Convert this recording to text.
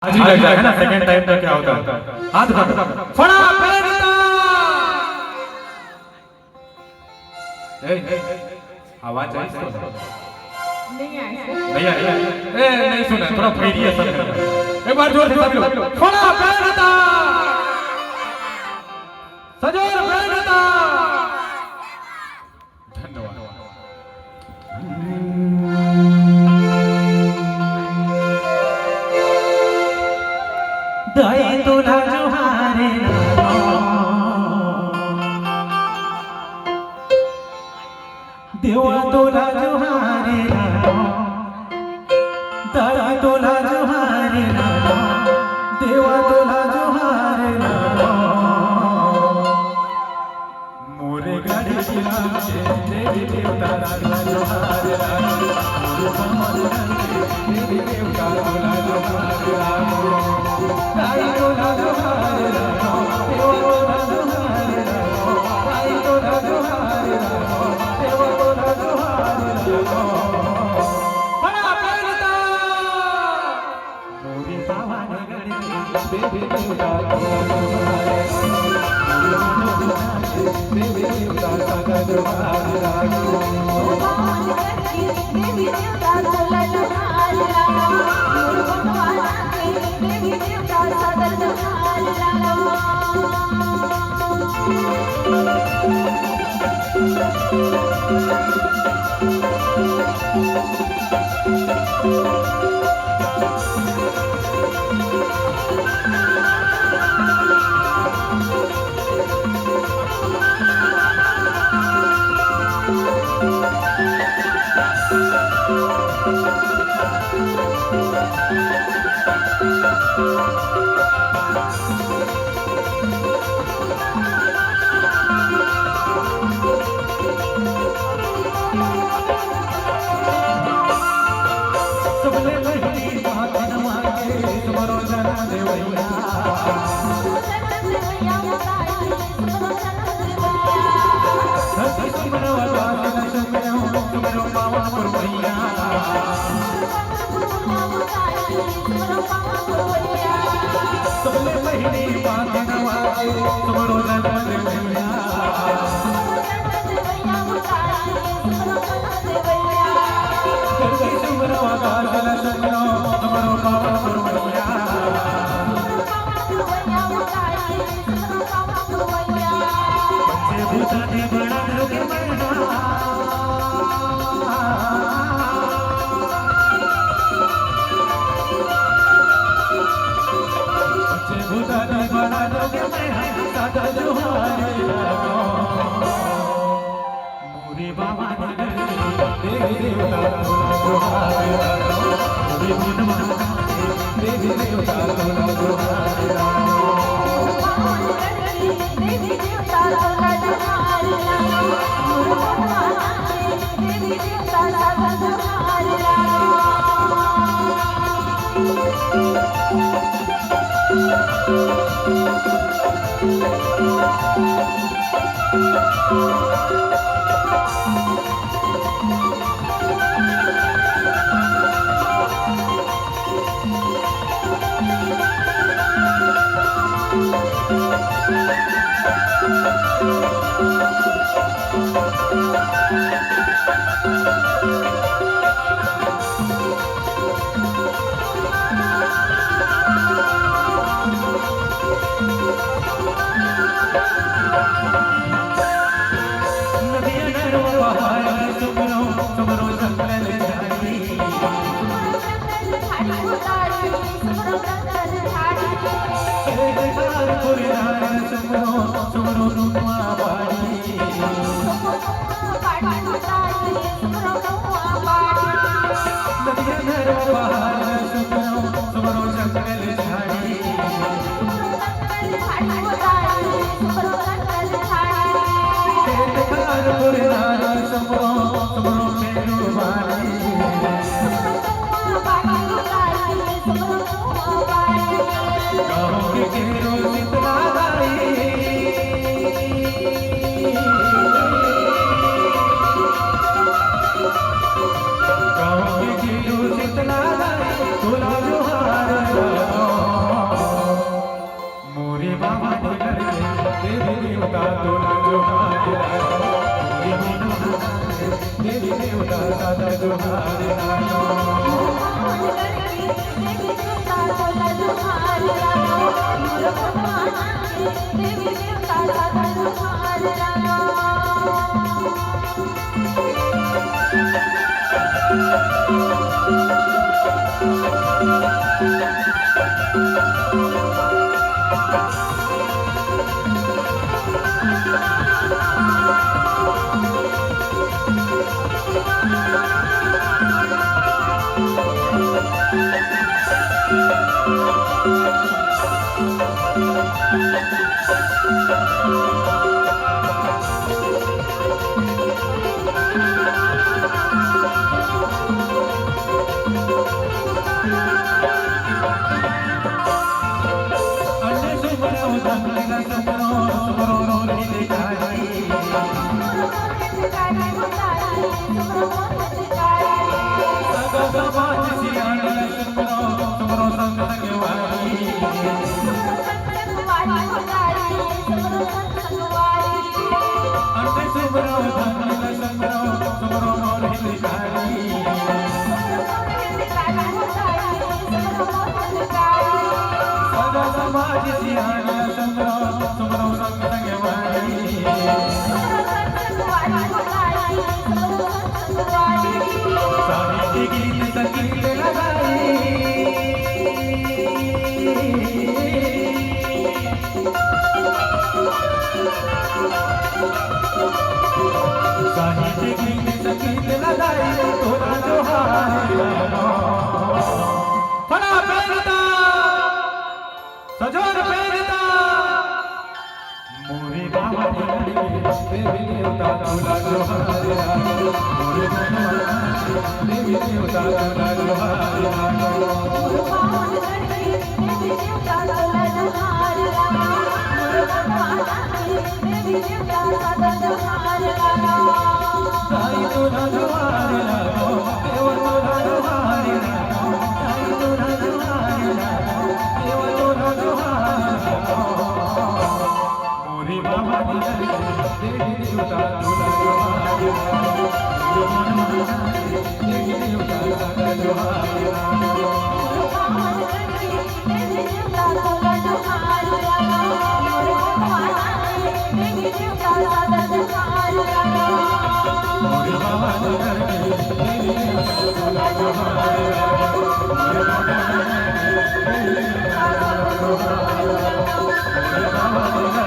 आज ही लग जाएगा ना सेकंड टाइम तो क्या होता है। हाथ उठा फड़ा फेरता आवाज आई नहीं आया नहीं सुना थोड़ा फेरी है सब एक बार जोर से फड़ा फेरता सजोर फेरता। धन्यवाद। दाई तुला जोहारे देवा तुला जोहारे दाई तुला जोहारे देवा तुला जोहारे मोरे गाड़ी किला देवी देवता तुला जोहारे देवी देवता तुला जोहारे दाई तुला जोहारे देवा तुला जोहारे दाई तुला जोहारे देवा तुला जोहारे बड़ा करता मोरी पावाने गड़ी देवी देवता तुला जोहारे देवी देवता तुला जोहारे देवी देवता तुला जोहारे देवी देवता सदर सबले पहिली बात नमाके तुम्हारो जना देवैया धरती तुम्हारो आकाश नशो तुम्हारो पावन पुरवैया सबले पहिली बात नमाके तुम्हारो जना देवैया धरती तुम्हारो आकाश नशो तुम्हारो पावन पुरवैया भूताने बड़ा दोगे मरना बच्चे भूताने बड़ा दोगे मरना सादा जोहारे मोरे बाबा ने देवी देवता तुला जोहारे मोरे मनवा देवी देवता तुला जोहारे देवी देवता तुला जोहारे देवी देवता सदर गाँव के गिरो जितना तुला जोहार जोहार लागो देवी देवता बोला जोहार लागो मोर भगवान देवी देवता सदा जोहार लागो फड़ा पहनता सजोर पहनता मोरे बाबा देवी देवता बोला जोहार लागो मोरे बाबा देवी देवता बोला जोहार लागो देवी देवता बोला जोहार लागो मोर भगवान देवी देवता सदा जोहार लागो साई तोरा जोहार लागो देव तोरा जोहार लागो साई तोरा जोहार लागो देव तोरा जोहार लागो मोरे बाबा देवी देवता बोला जोहार लागो देवी देवता सदा जोहार लागो देवी देवता बोला जोहार लागो मोर भगवान देवी देवता सदा जोहार लागो मोरे बाबा देवी देवता बोला जोहार लागो मोरे बाबा देवी देवता बोला जोहार लागो मोरे बाबा